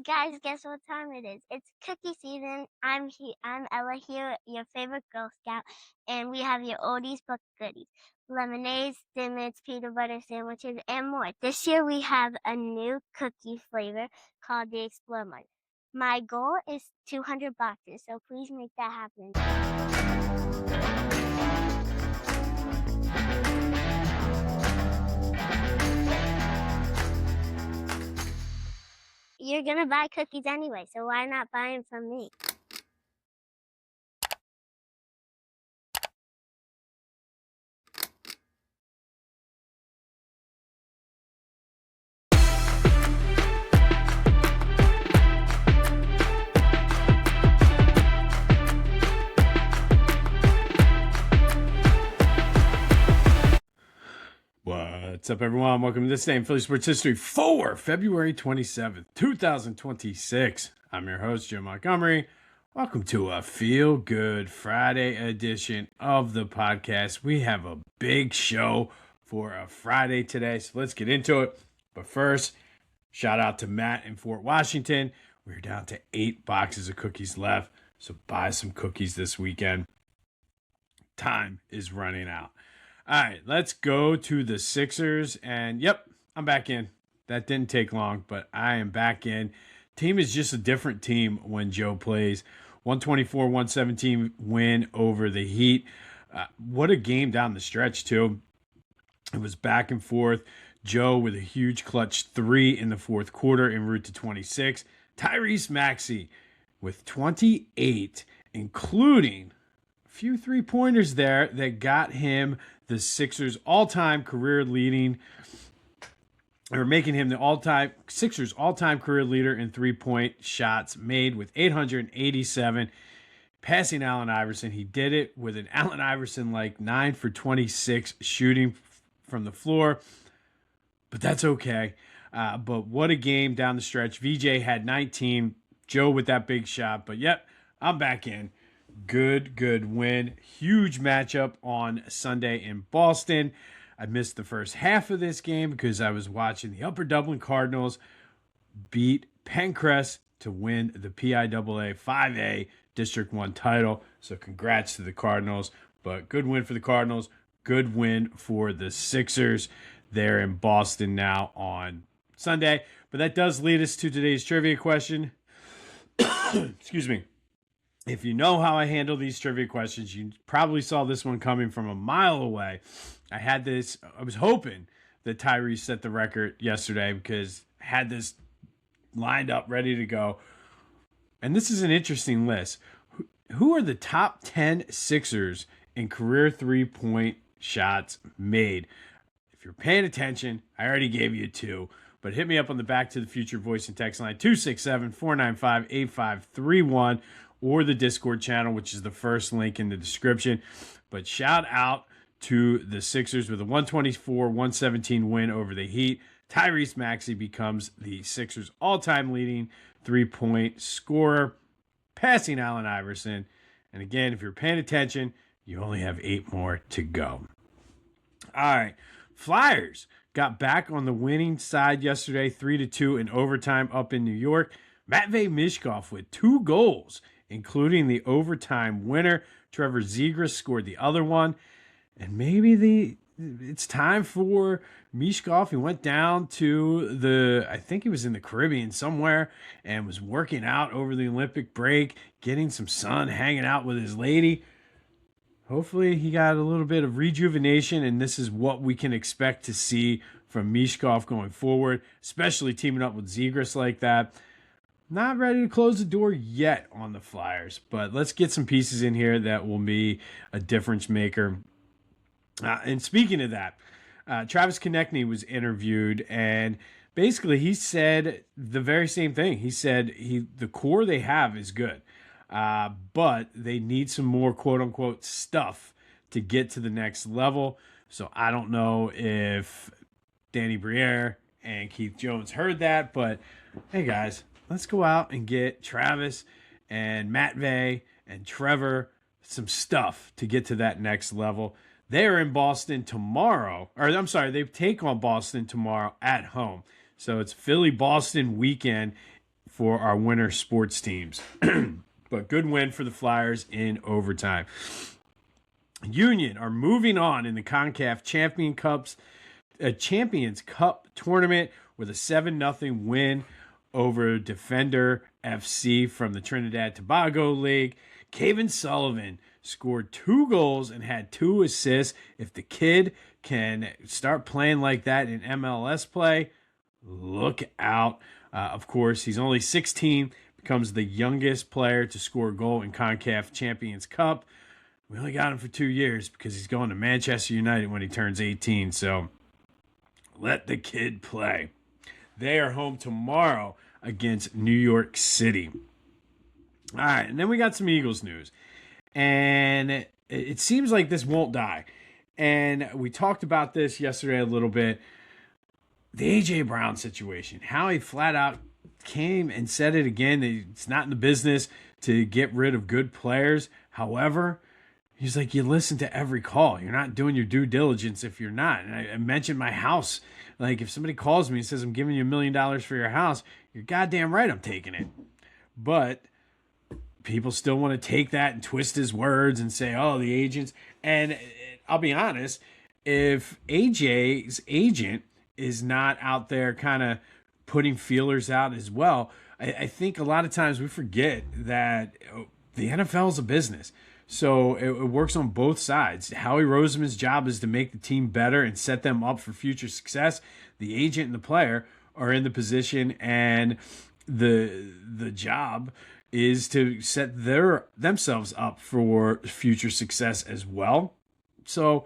Guys, guess what time it is? It's cookie season. I'm Ella here, your favorite Girl Scout, and we have your oldies but goodies. Lemonades, dimmits, peanut butter sandwiches, and more. This year we have a new cookie flavor called the Explore Mug. My goal is 200 boxes, so please make that happen. You're gonna buy cookies anyway, so why not buy them from me? What's up, everyone? Welcome to This Day in Philly Sports History for February 27th, 2026. I'm your host, Jim Montgomery. Welcome to a feel-good Friday edition of the podcast. We have a big show for a Friday today, so let's get into it. But first, shout out to Matt in Fort Washington. We're down to 8 boxes of cookies left, so buy some cookies this weekend. Time is running out. All right, let's go to the Sixers. And yep, I'm back in. That didn't take long, but I am back in. Team is just a different team when Joe plays. 124-117 win over the Heat. What a game down the stretch, too. It was back and forth. Joe with a huge clutch 3 in the fourth quarter en route to 26. Tyrese Maxey with 28, including few three-pointers there that got him the Sixers all-time career leading, or making him the Sixers all-time career leader in three-point shots made with 887, passing Allen Iverson. He did it with an Allen Iverson like 9 for 26 shooting from the floor, but that's okay. But what a game down the stretch. VJ had 19, Joe with that big shot, but yep, I'm back in. Good win. Huge matchup on Sunday in Boston. I missed the first half of this game because I was watching the Upper Dublin Cardinals beat Pencrest to win the PIAA 5A District 1 title. So congrats to the Cardinals. But good win for the Cardinals. Good win for the Sixers. They're in Boston now on Sunday. But that does lead us to today's trivia question. Excuse me. If you know how I handle these trivia questions, you probably saw this one coming from a mile away. I was hoping that Tyrese set the record yesterday because I had this lined up, ready to go. And this is an interesting list. Who are the top 10 Sixers in career three-point shots made? If you're paying attention, I already gave you 2. But hit me up on the Back to the Future voice and text line 267-495-8531. or the Discord channel, which is the first link in the description. But shout out to the Sixers with a 124-117 win over the Heat. Tyrese Maxey becomes the Sixers' all-time leading three-point scorer, passing Allen Iverson. And again, if you're paying attention, you only have 8 more to go. All right, Flyers got back on the winning side yesterday, 3-2 in overtime up in New York. Matvei Michkov with 2 goals, including the overtime winner. Trevor Zegras scored the other one. And maybe it's time for Michkov. He went down to I think he was in the Caribbean somewhere and was working out over the Olympic break, getting some sun, hanging out with his lady. Hopefully he got a little bit of rejuvenation, and this is what we can expect to see from Michkov going forward, especially teaming up with Zegras like that. Not ready to close the door yet on the Flyers, but let's get some pieces in here that will be a difference maker. And speaking of that, Travis Konechny was interviewed, and basically he said the very same thing. He said the core they have is good, but they need some more quote-unquote stuff to get to the next level. So I don't know if Danny Briere and Keith Jones heard that, but hey, guys, let's go out and get Travis and Matvei and Trevor some stuff to get to that next level. They're in Boston tomorrow. They take on Boston tomorrow at home. So it's Philly-Boston weekend for our winter sports teams. But good win for the Flyers in overtime. Union are moving on in the CONCACAF Champions Cup tournament with a 7-0 win over Defender FC from the Trinidad Tobago League. Kevin Sullivan scored 2 goals and had 2 assists. If the kid can start playing like that in MLS play, look out. Of course, he's only 16, becomes the youngest player to score a goal in CONCACAF Champions Cup. We only got him for 2 years because he's going to Manchester United when he turns 18. So let the kid play. They are home tomorrow against New York City. All right, and then we got some Eagles news. And it seems like this won't die. And we talked about this yesterday a little bit. The A.J. Brown situation, how he flat out came and said it again. It's not in the business to get rid of good players. However, he's like, you listen to every call. You're not doing your due diligence if you're not. And I mentioned my house. Like, if somebody calls me and says, I'm giving you $1 million for your house, you're goddamn right I'm taking it. But people still want to take that and twist his words and say, oh, the agents. And I'll be honest, if AJ's agent is not out there kind of putting feelers out as well, I think a lot of times we forget that the NFL is a business. So it works on both sides. Howie Roseman's job is to make the team better and set them up for future success. The agent and the player are in the position, and the job is to set themselves up for future success as well. So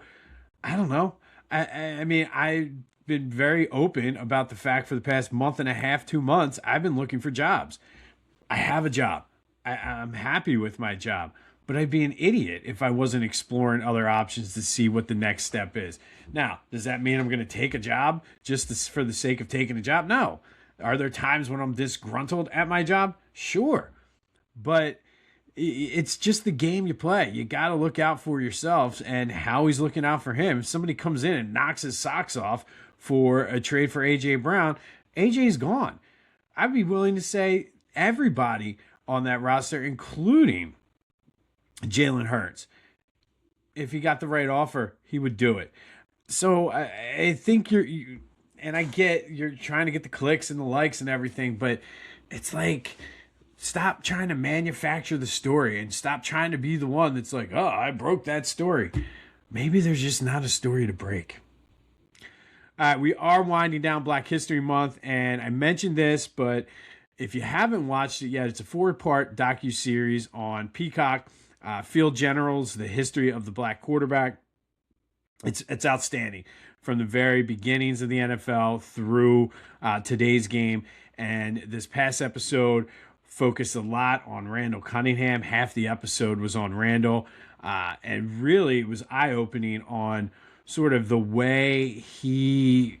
I don't know. I mean, I've been very open about the fact for the past month and a half, 2 months, I've been looking for jobs. I have a job. I'm happy with my job. But I'd be an idiot if I wasn't exploring other options to see what the next step is. Now, does that mean I'm going to take a job just for the sake of taking a job? No. Are there times when I'm disgruntled at my job? Sure. But it's just the game you play. You got to look out for yourself, and Howie's looking out for him. If somebody comes in and knocks his socks off for a trade for A.J. Brown, A.J.'s gone. I'd be willing to say everybody on that roster, including Jalen Hurts, if he got the right offer, he would do it. So I think and I get you're trying to get the clicks and the likes and everything, but it's like, stop trying to manufacture the story and stop trying to be the one that's like, oh, I broke that story. Maybe there's just not a story to break. All right, we are winding down Black History Month, and I mentioned this, but if you haven't watched it yet, it's a 4-part docuseries on Peacock. Field Generals, the history of the black quarterback. It's outstanding from the very beginnings of the NFL through today's game. And this past episode focused a lot on Randall Cunningham. Half the episode was on Randall. And really, it was eye-opening on sort of the way he...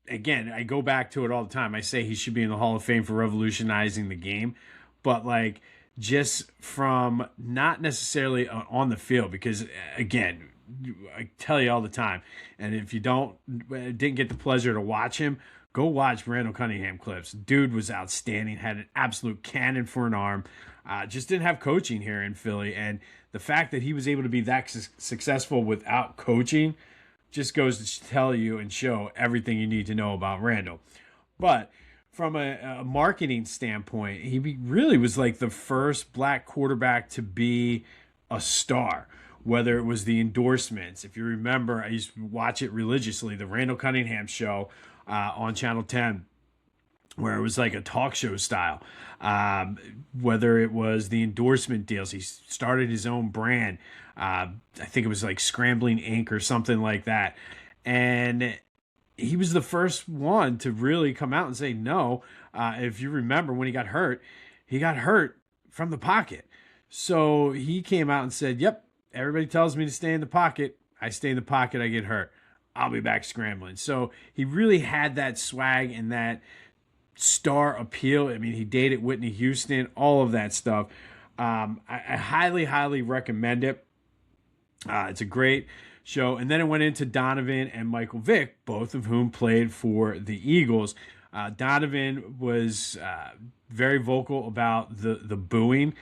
Again, I go back to it all the time. I say he should be in the Hall of Fame for revolutionizing the game. But, like, just from not necessarily on the field, because again, I tell you all the time, and if you didn't get the pleasure to watch him, go watch Randall Cunningham clips. Dude was outstanding, had an absolute cannon for an arm, just didn't have coaching here in Philly. And the fact that he was able to be that successful without coaching just goes to tell you and show everything you need to know about Randall. But from a marketing standpoint, he really was like the first black quarterback to be a star, whether it was the endorsements. If you remember, I used to watch it religiously, the Randall Cunningham show on Channel 10, where it was like a talk show style. Whether it was the endorsement deals, he started his own brand. I think it was like Scrambling Ink or something like that. And he was the first one to really come out and say no. If you remember, when he got hurt from the pocket. So he came out and said, yep, everybody tells me to stay in the pocket. I stay in the pocket, I get hurt. I'll be back scrambling. So he really had that swag and that star appeal. I mean, he dated Whitney Houston, all of that stuff. I highly, highly recommend it. It's a great show. And then it went into Donovan and Michael Vick, both of whom played for the Eagles. Donovan was very vocal about the booing,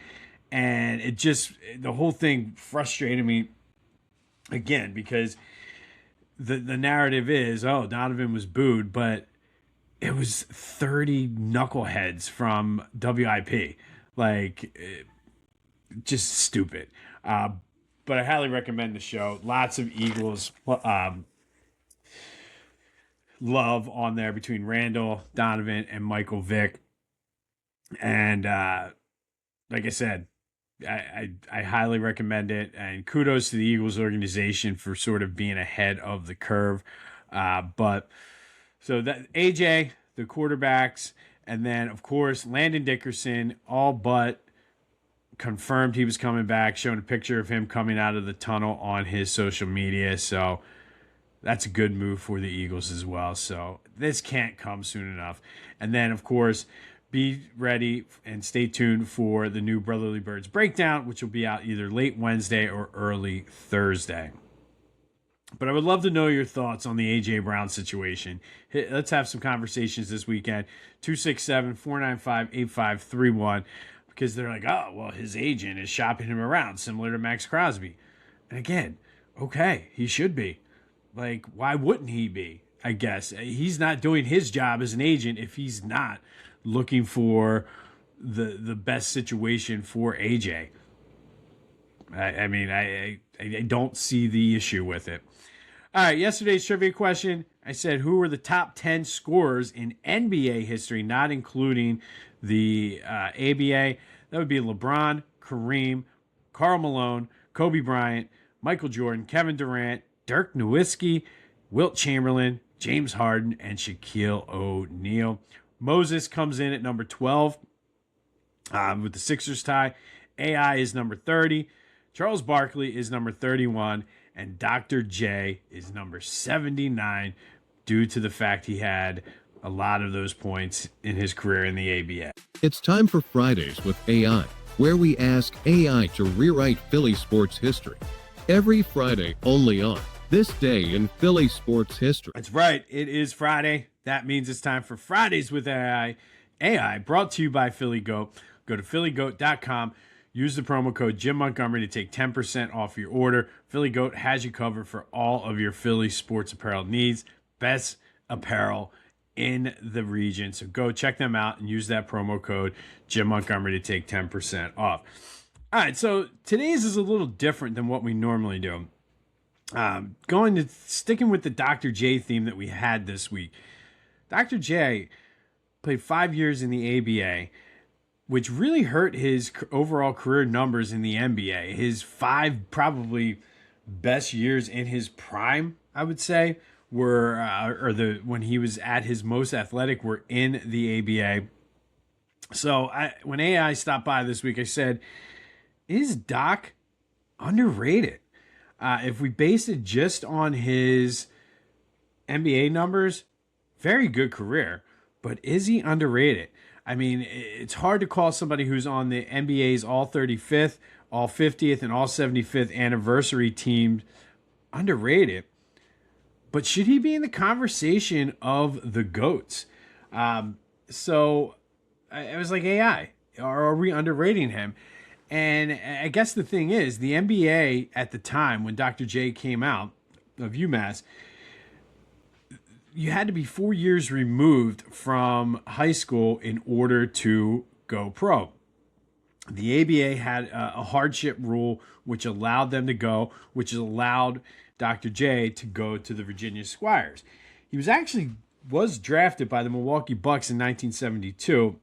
and the whole thing frustrated me again because the narrative is, oh, Donovan was booed, but it was 30 knuckleheads from WIP. Like, just stupid. But I highly recommend the show. Lots of Eagles love on there between Randall, Donovan, and Michael Vick. And like I said, I highly recommend it. And kudos to the Eagles organization for sort of being ahead of the curve. But so that AJ, the quarterbacks, and then of course Landon Dickerson, all but confirmed he was coming back, showing a picture of him coming out of the tunnel on his social media. So that's a good move for the Eagles as well. So this can't come soon enough. And then, of course, be ready and stay tuned for the new Brotherly Birds breakdown, which will be out either late Wednesday or early Thursday. But I would love to know your thoughts on the A.J. Brown situation. Let's have some conversations this weekend. 267-495-8531. Because they're like, oh, well, his agent is shopping him around, similar to Max Crosby. And again, okay, he should be. Like, why wouldn't he be? I guess he's not doing his job as an agent if he's not looking for the best situation for AJ. I don't see the issue with it. All right, yesterday's trivia question, I said, who were the top 10 scorers in NBA history, not including the ABA? That would be LeBron, Kareem, Karl Malone, Kobe Bryant, Michael Jordan, Kevin Durant, Dirk Nowitzki, Wilt Chamberlain, James Harden, and Shaquille O'Neal. Moses comes in at number 12 with the Sixers tie. AI is number 30. Charles Barkley is number 31. And Dr. J is number 79 due to the fact he had a lot of those points in his career in the ABA. It's time for Fridays with AI, where we ask AI to rewrite Philly sports history. Every Friday only on This Day in Philly Sports History. That's right. It is Friday. That means it's time for Fridays with AI. AI brought to you by Philly Goat. Go to phillygoat.com. Use the promo code Jim Montgomery to take 10% off your order. Philly Goat has you covered for all of your Philly sports apparel needs. Best apparel in the region. So go check them out and use that promo code Jim Montgomery to take 10% off. All right, so today's is a little different than what we normally do. Sticking with the Dr. J theme that we had this week. Dr. J played 5 years in the ABA, which really hurt his overall career numbers in the NBA. His 5 probably best years in his prime, I would say, were when he was at his most athletic were in the ABA. So when AI stopped by this week, I said, is Doc underrated? If we base it just on his NBA numbers, very good career, but is he underrated? I mean, it's hard to call somebody who's on the NBA's all 35th, all 50th, and all 75th anniversary team underrated. But should he be in the conversation of the GOATs? So I was like, AI, are we underrating him? And I guess the thing is, the NBA at the time when Dr. J came out of UMass, you had to be 4 years removed from high school in order to go pro. The ABA had a hardship rule which allowed them to go, which allowed Dr. J to go to the Virginia Squires. He was drafted by the Milwaukee Bucks in 1972.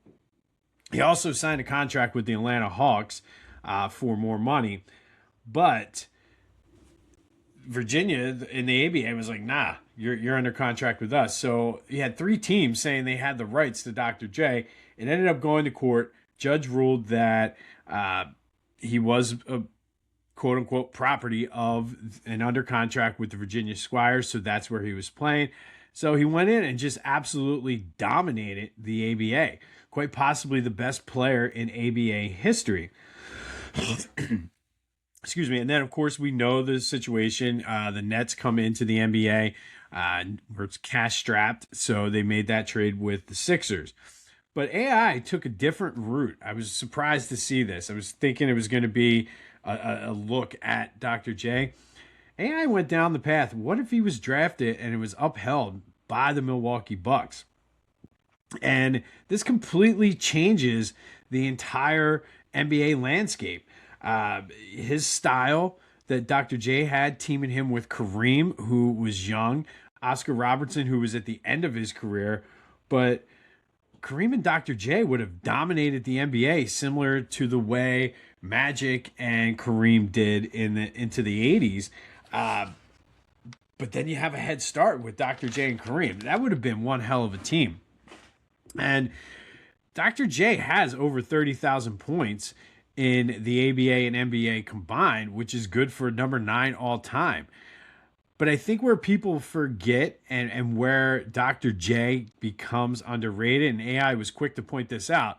He also signed a contract with the Atlanta Hawks for more money, but Virginia in the ABA was like, nah, you're under contract with us. So he had 3 teams saying they had the rights to Dr. J. It ended up going to court. Judge ruled that he was a quote-unquote property of and under contract with the Virginia Squires, so that's where he was playing. So he went in and just absolutely dominated the ABA, quite possibly the best player in ABA history. Excuse me. And then, of course, we know the situation. The Nets come into the NBA. where it's cash strapped. So they made that trade with the Sixers. But AI took a different route. I was surprised to see this. I was thinking it was going to be a look at Dr. J. AI went down the path. What if he was drafted and it was upheld by the Milwaukee Bucks? And this completely changes the entire NBA landscape. His style that Dr. J had, teaming him with Kareem, who was young, Oscar Robertson, who was at the end of his career, but Kareem and Dr. J would have dominated the NBA, similar to the way Magic and Kareem did into the 80s. But then you have a head start with Dr. J and Kareem. That would have been one hell of a team. And Dr. J has over 30,000 points in the ABA and NBA combined, which is good for number 9 all time. But I think where people forget and where Dr. J becomes underrated, and AI was quick to point this out,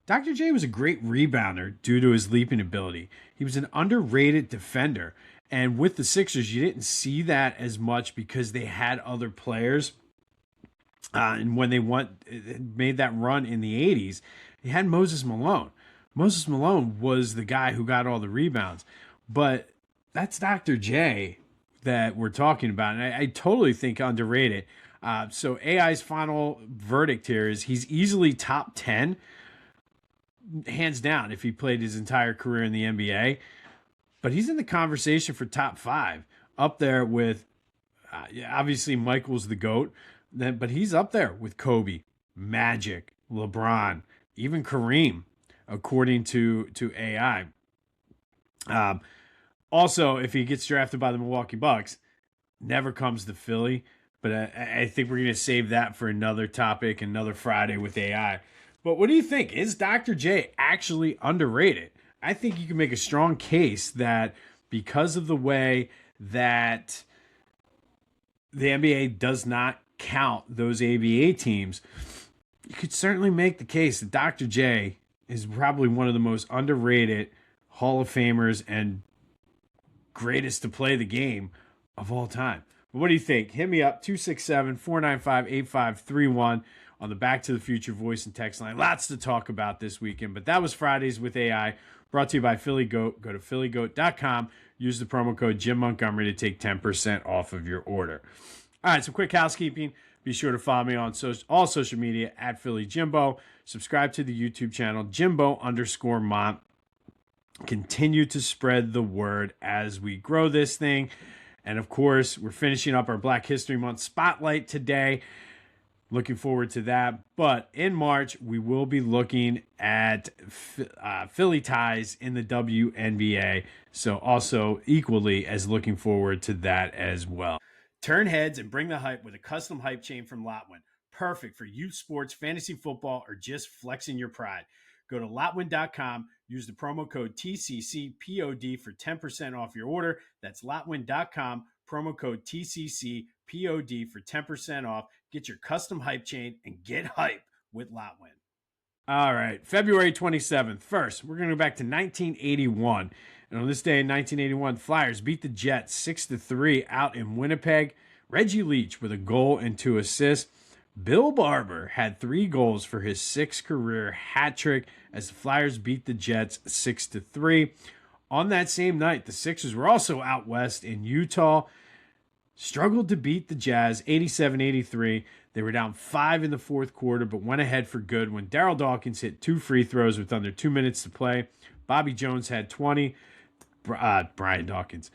Dr. J was a great rebounder due to his leaping ability. He was an underrated defender. And with the Sixers, you didn't see that as much because they had other players. And when they made that run in the 80s, they had Moses Malone. Moses Malone was the guy who got all the rebounds. But that's Dr. J that we're talking about. And I totally think underrated. So AI's final verdict here is he's easily top 10, hands down, if he played his entire career in the NBA. But he's in the conversation for top 5, up there with, obviously Michael's the GOAT, but he's up there with Kobe, Magic, LeBron, even Kareem, according to AI. Also, if he gets drafted by the Milwaukee Bucks, never comes to Philly. But I think we're going to save that for another topic, another Friday with AI. But what do you think? Is Dr. J actually underrated? I think you can make a strong case that because of the way that the NBA does not count those ABA teams, you could certainly make the case that Dr. J is probably one of the most underrated Hall of Famers and greatest to play the game of all time. But what do you think? Hit me up, 267-495-8531 on the Back to the Future voice and text line. Lots to talk about this weekend, but that was Fridays with AI, brought to you by Philly Goat. Go to phillygoat.com. Use the promo code Jim Montgomery to take 10% off of your order. All right, some quick housekeeping. Be sure to follow me on all social media at Philly Jimbo. Subscribe to the YouTube channel, Jimbo_Mont. Continue to spread the word as we grow this thing. And of course, we're finishing up our Black History Month spotlight today. Looking forward to that. But in March, we will be looking at Philly ties in the WNBA. So also equally as looking forward to that as well. Turn heads and bring the hype with a custom hype chain from Lotwin. Perfect for youth sports, fantasy football, or just flexing your pride. Go to Lotwin.com. Use the promo code TCCPOD for 10% off your order. That's Lotwin.com. Promo code TCCPOD for 10% off. Get your custom hype chain and get hype with Lotwin. All right, February 27th. First, we're going to go back to 1981. And on this day in 1981, Flyers beat the Jets 6-3 out in Winnipeg. Reggie Leach with a goal and 2 assists. Bill Barber had 3 goals for his 6th career hat trick as the Flyers beat the Jets 6-3. On that same night, the Sixers were also out west in Utah. Struggled to beat the Jazz 87-83. They were down 5 in the 4th quarter, but went ahead for good when Darryl Dawkins hit 2 free throws with under 2 minutes to play. Bobby Jones had 20. Brian Dawkins.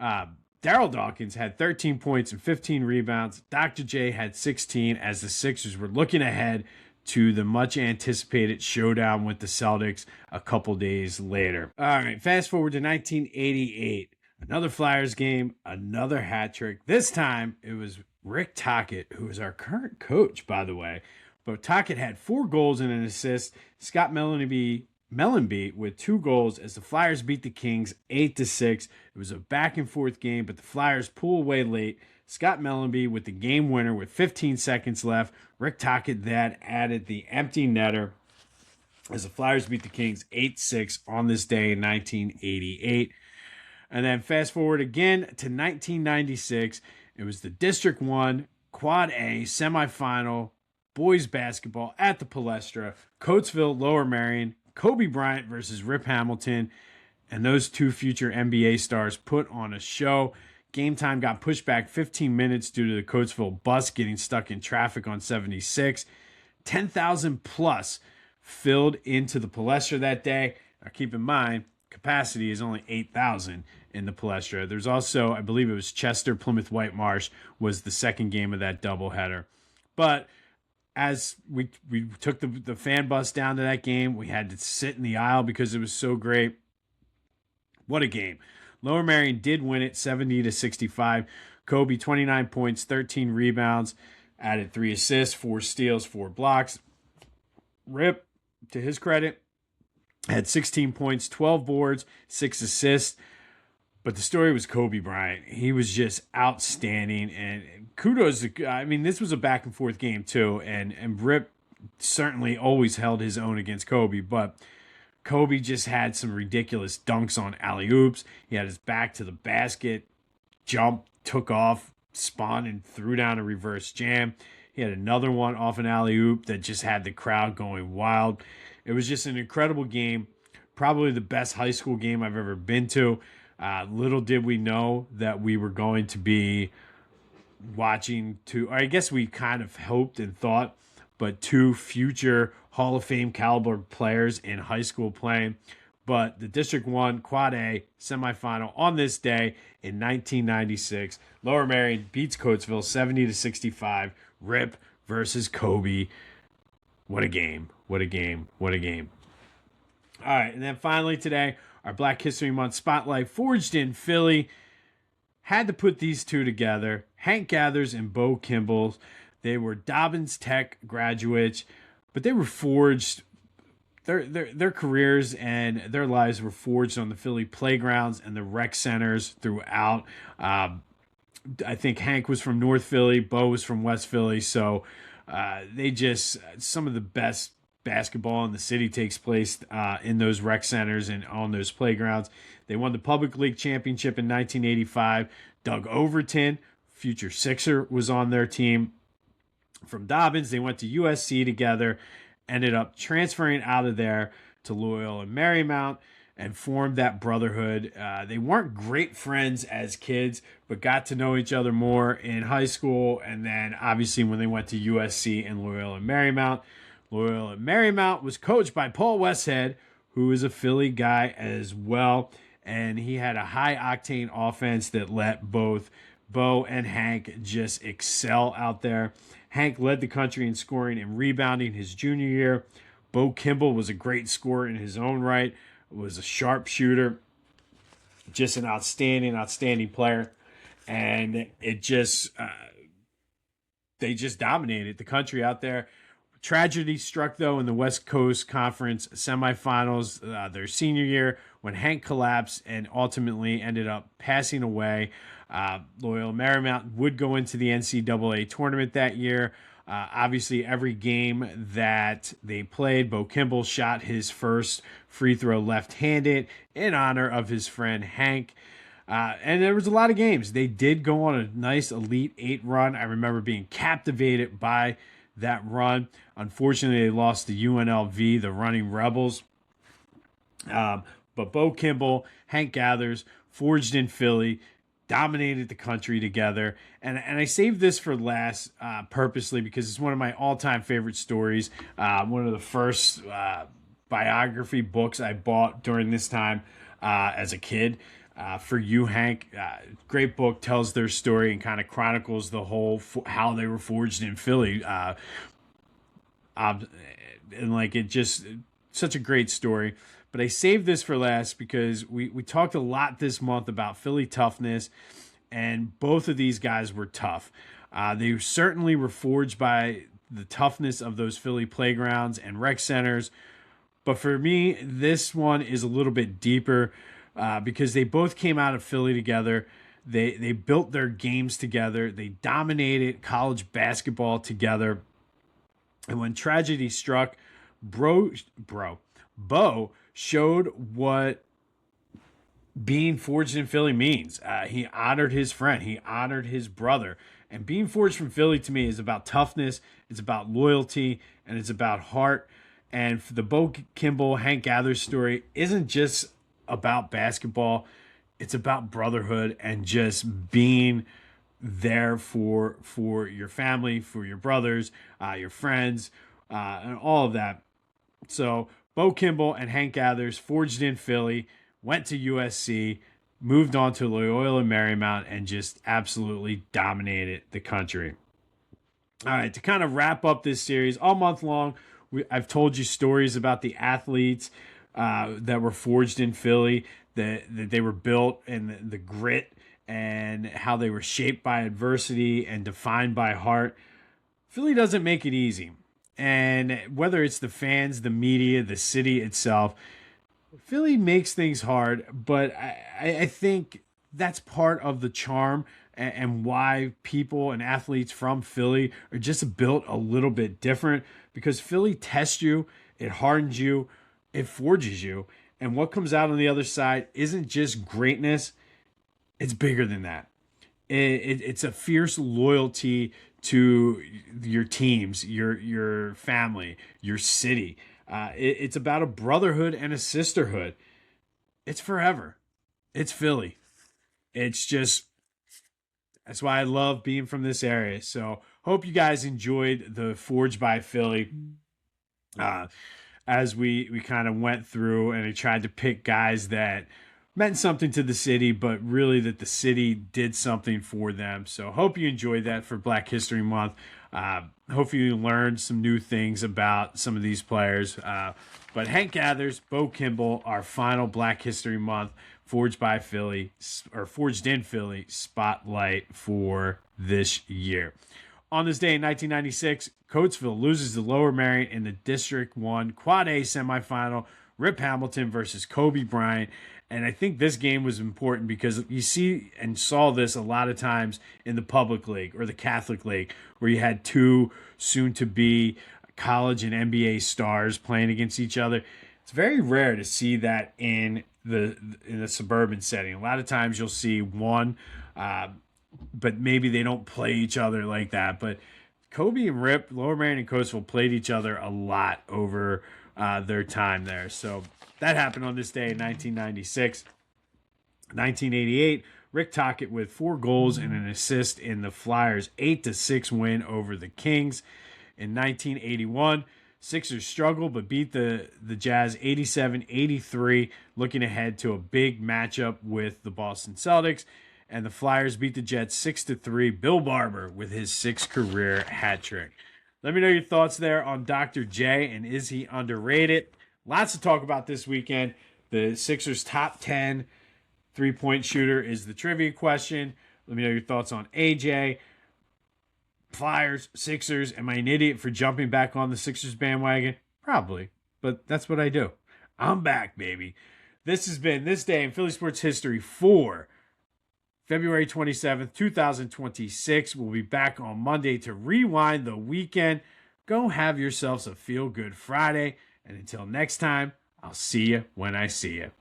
Darryl Dawkins had 13 points and 15 rebounds. Dr. J had 16 as the Sixers were looking ahead to the much-anticipated showdown with the Celtics a couple days later. All right, fast forward to 1988. Another Flyers game, another hat trick. This time, it was Rick Tocchet, who is our current coach, by the way. But Tocchet had 4 goals and an assist. Scott Mellenby with 2 goals as the Flyers beat the Kings 8-6. It was a back-and-forth game, but the Flyers pull away late. Scott Mellenby with the game winner with 15 seconds left. Rick Tocchet then added the empty netter as the Flyers beat the Kings 8-6 on this day in 1988. And then fast forward again to 1996. It was the District 1 Quad A semifinal boys basketball at the Palestra, Coatesville, Lower Merion, Kobe Bryant versus Rip Hamilton, and those two future NBA stars put on a show. Game time got pushed back 15 minutes due to the Coatesville bus getting stuck in traffic on 76. 10,000 plus filled into the Palestra that day. Now keep in mind, capacity is only 8,000 in the Palestra. There's also, I believe it was Chester, Plymouth White Marsh was the second game of that doubleheader. But as we took the fan bus down to that game, we had to sit in the aisle because it was so great. What a game. Lower Merion did win it 70-65. Kobe, 29 points, 13 rebounds, added 3 assists, 4 steals, 4 blocks. Rip, to his credit, had 16 points, 12 boards, 6 assists. But the story was Kobe Bryant. He was just outstanding. And kudos to, I mean, this was a back and forth game too. And Rip certainly always held his own against Kobe. But Kobe just had some ridiculous dunks on alley-oops. He had his back to the basket, jumped, took off, spun, and threw down a reverse jam. He had another one off an alley-oop that just had the crowd going wild. It was just an incredible game. Probably the best high school game I've ever been to. Little did we know that we were going to be watching or I guess we kind of hoped and thought, but 2 future Hall of Fame caliber players in high school playing. But the District 1 Quad A semifinal on this day in 1996, Lower Merion beats Coatesville 70-65. Rip versus Kobe. What a game. What a game. What a game. All right, and then finally today, our Black History Month spotlight, forged in Philly. Had to put these two together. Hank Gathers and Bo Kimble. They were Dobbins Tech graduates, but they were forged. Their careers and their lives were forged on the Philly playgrounds and the rec centers throughout. I think Hank was from North Philly. Bo was from West Philly. So some of the best basketball in the city takes place in those rec centers and on those playgrounds. They won the Public League Championship in 1985. Doug Overton, future Sixer, was on their team. From Dobbins, they went to USC together, ended up transferring out of there to Loyola and Marymount and formed that brotherhood. They weren't great friends as kids, but got to know each other more in high school. And then obviously when they went to USC and Loyola and Marymount. Loyola and Marymount was coached by Paul Westhead, who is a Philly guy as well. And he had a high-octane offense that let both Bo and Hank just excel out there. Hank led the country in scoring and rebounding his junior year. Bo Kimble was a great scorer in his own right, was a sharp shooter, just an outstanding player. And it just, they just dominated the country out there. Tragedy struck, though, in the West Coast Conference semifinals their senior year when Hank collapsed and ultimately ended up passing away. Loyola Marymount would go into the NCAA tournament that year. Obviously, every game that they played, Bo Kimble shot his first free throw left-handed in honor of his friend Hank. And there was a lot of games. They did go on a nice Elite Eight run. I remember being captivated by that run. Unfortunately, they lost to UNLV, the Running Rebels. But Bo Kimble, Hank Gathers, forged in Philly, dominated the country together. And I saved this for last purposely because it's one of my all-time favorite stories. One of the first biography books I bought during this time as a kid. For You, Hank, great book, tells their story and kind of chronicles the whole how they were forged in Philly. And like it just such a great story. But I saved this for last because we talked a lot this month about Philly toughness, and both of these guys were tough. They certainly were forged by the toughness of those Philly playgrounds and rec centers. But for me, this one is a little bit deeper because they both came out of Philly together. They built their games together. They dominated college basketball together. And when tragedy struck, Bo showed what being forged in Philly means. He honored his friend, he honored his brother. And being forged from Philly to me is about toughness, it's about loyalty, and it's about heart. And for the Bo Kimble, Hank Gathers story isn't just about basketball, it's about brotherhood and just being there for your family, for your brothers, your friends, and all of that. So Bo Kimble and Hank Gathers forged in Philly, went to USC, moved on to Loyola Marymount, and just absolutely dominated the country. All right, to kind of wrap up this series, all month long, I've told you stories about the athletes that were forged in Philly, that they were built, and the grit, and how they were shaped by adversity and defined by heart. Philly doesn't make it easy. And whether it's the fans, the media, the city itself, Philly makes things hard, but I think that's part of the charm and why people and athletes from Philly are just built a little bit different, because Philly tests you, it hardens you, it forges you. And what comes out on the other side isn't just greatness, it's bigger than that. It's a fierce loyalty to your teams, your family, your city. It's about a brotherhood and a sisterhood. It's forever. It's Philly. It's just, that's why I love being from this area. So hope you guys enjoyed the Forged by Philly. As we kind of went through and I tried to pick guys that meant something to the city, but really that the city did something for them. So hope you enjoyed that for Black History Month. Hopefully you learned some new things about some of these players. But Hank Gathers, Bo Kimble, our final Black History Month Forged by Philly, or Forged in Philly spotlight for this year. On this day in 1996, Coatesville loses to Lower Merion in the District 1 Quad A semifinal. Rip Hamilton versus Kobe Bryant. And I think this game was important because you see and saw this a lot of times in the public league or the Catholic league, where you had two soon-to-be college and NBA stars playing against each other. It's very rare to see that in the suburban setting. A lot of times you'll see one, but maybe they don't play each other like that. But Kobe and Rip, Lower Merion and Coatesville played each other a lot over their time there. So that happened on this day in 1996. 1988, Rick Tocchet with 4 goals and an assist in the Flyers' 8-6 win over the Kings. In 1981, Sixers struggled but beat the Jazz 87-83, looking ahead to a big matchup with the Boston Celtics. And the Flyers beat the Jets 6-3. Bill Barber with his 6th career hat trick. Let me know your thoughts there on Dr. J, and is he underrated? Lots to talk about this weekend. The Sixers' top 10 three-point shooter is the trivia question. Let me know your thoughts on AJ. Flyers, Sixers. Am I an idiot for jumping back on the Sixers bandwagon? Probably, but that's what I do. I'm back, baby. This has been This Day in Philly Sports History for February 27th, 2026. We'll be back on Monday to rewind the weekend. Go have yourselves a feel-good Friday. And until next time, I'll see you when I see you.